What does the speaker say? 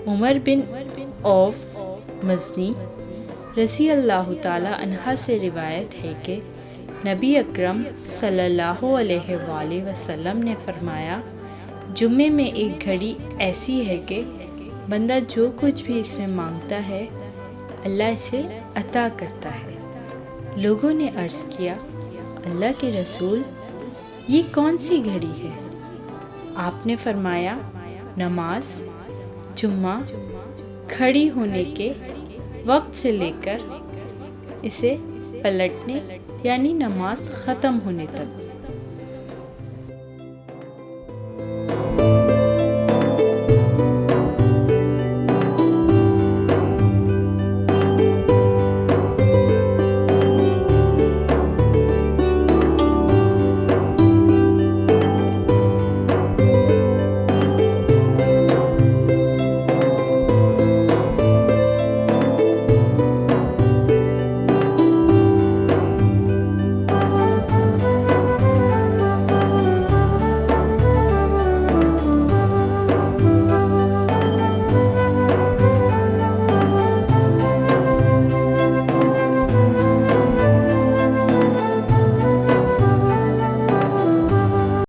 उमर बिन of मज़नी रज़ी अल्लाह ताला अन्हा से रिवायत है कि नबी अकरम सल्लल्लाहु अलैहि वसल्लम ने फरमाया, जुम्मे में एक घड़ी ऐसी है कि बंदा जो कुछ भी इसमें मांगता है अल्लाह इसे अता करता है। लोगों ने अर्ज़ किया, अल्लाह के रसूल, ये कौन सी घड़ी है? आपने फरमाया, नमाज जुम्मा खड़ी होने के वक्त से लेकर इसे पलटने यानी नमाज ख़त्म होने तक।